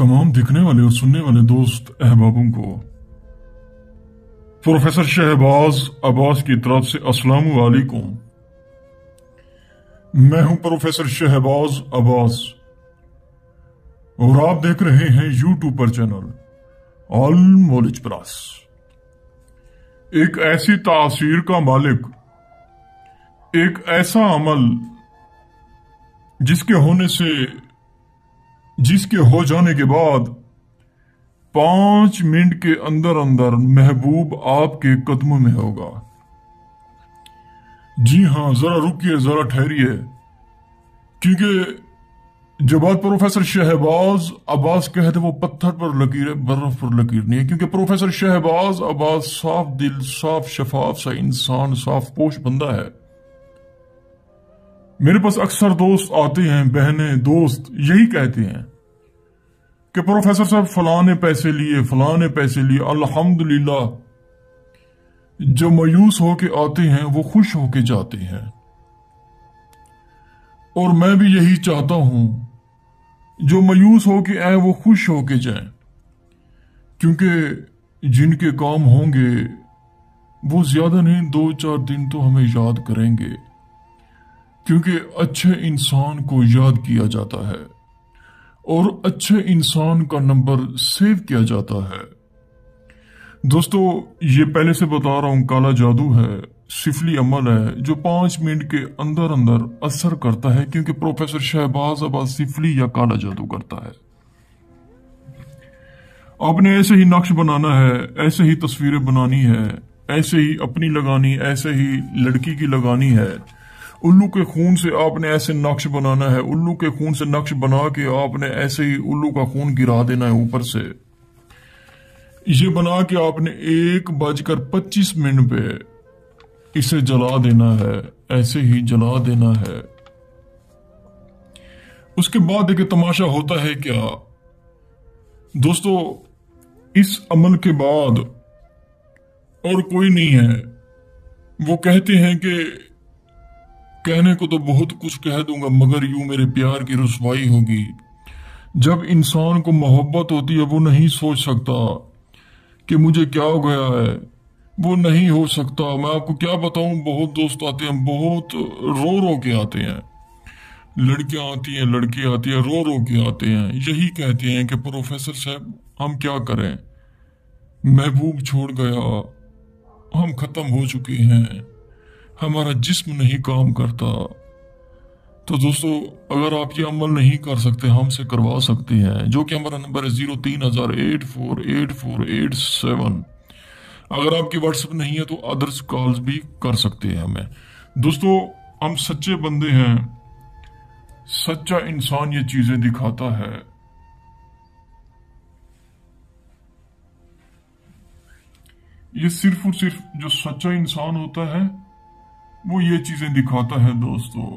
तमाम देखने वाले और सुनने वाले दोस्त अहबाबों को प्रोफेसर शहबाज अब्बास की तरफ से अस्सलाम वालेकुम। मैं हूं प्रोफेसर शहबाज अब्बास और आप देख रहे हैं यूट्यूब पर चैनल ऑल नॉलेज प्लस। एक ऐसी तासीर का मालिक, एक ऐसा अमल जिसके हो जाने के बाद 5 मिनट के अंदर अंदर महबूब आपके कदमों में होगा। जी हां, जरा रुकिए, जरा ठहरिए, क्योंकि जो बात प्रोफेसर शहबाज अब्बास कहते वो पत्थर पर लकीर है, बर्फ पर लकीर नहीं है। क्योंकि प्रोफेसर शहबाज अब्बास साफ दिल, साफ शफाफ सा इंसान, साफ पोश बंदा है। मेरे पास अक्सर दोस्त आते हैं, बहनें, दोस्त यही कहते हैं कि प्रोफेसर साहब फलाने पैसे लिए। अल्हम्दुलिल्लाह, जो मायूस होके आते हैं वो खुश होके जाते हैं, और मैं भी यही चाहता हूं, जो मायूस होके आए वो खुश होके जाएं, क्योंकि जिनके काम होंगे वो ज्यादा नहीं 2-4 दिन तो हमें याद करेंगे, क्योंकि अच्छे इंसान को याद किया जाता है और अच्छे इंसान का नंबर सेव किया जाता है। दोस्तों, ये पहले से बता रहा हूं, काला जादू है, सिफली अमल है जो 5 मिनट के अंदर अंदर असर करता है, क्योंकि प्रोफेसर शहबाज अब्बास सिफली या काला जादू करता है। आपने ऐसे ही नक्श बनाना है, ऐसे ही तस्वीरें बनानी है, ऐसे ही अपनी लगानी, ऐसे ही लड़की की लगानी है। उल्लू के खून से आपने ऐसे नक्श बनाना है, उल्लू के खून से नक्श बना के आपने ऐसे ही उल्लू का खून गिरा देना है ऊपर से। ये बना के आपने 1:25 पे इसे जला देना है, ऐसे ही जला देना है। उसके बाद देखिए तमाशा होता है क्या दोस्तों, इस अमल के बाद और कोई नहीं है। वो कहते हैं कि कहने को तो बहुत कुछ कह दूंगा, मगर यूं मेरे प्यार की रुसवाई होगी। जब इंसान को मोहब्बत होती है वो नहीं सोच सकता कि मुझे क्या हो गया है, वो नहीं हो सकता। मैं आपको क्या बताऊं, बहुत दोस्त आते हैं, बहुत रो के आते हैं, लड़कियां आती हैं, लड़के आते हैं, रो के आते हैं, यही कहते हैं कि प्रोफेसर साहब हम क्या करें, महबूब छोड़ गया, हम खत्म हो चुके हैं, हमारा जिस्म नहीं काम करता। तो दोस्तों, अगर आप ये अमल नहीं कर सकते, हमसे करवा सकते हैं, जो कि हमारा नंबर है 03,000848487। अगर आपकी व्हाट्सएप नहीं है तो अदर्स कॉल्स भी कर सकते हैं हमें। दोस्तों, हम सच्चे बंदे हैं, सच्चा इंसान ये चीजें दिखाता है। ये सिर्फ और सिर्फ जो सच्चा इंसान होता है वो ये चीजें दिखाता है दोस्तों।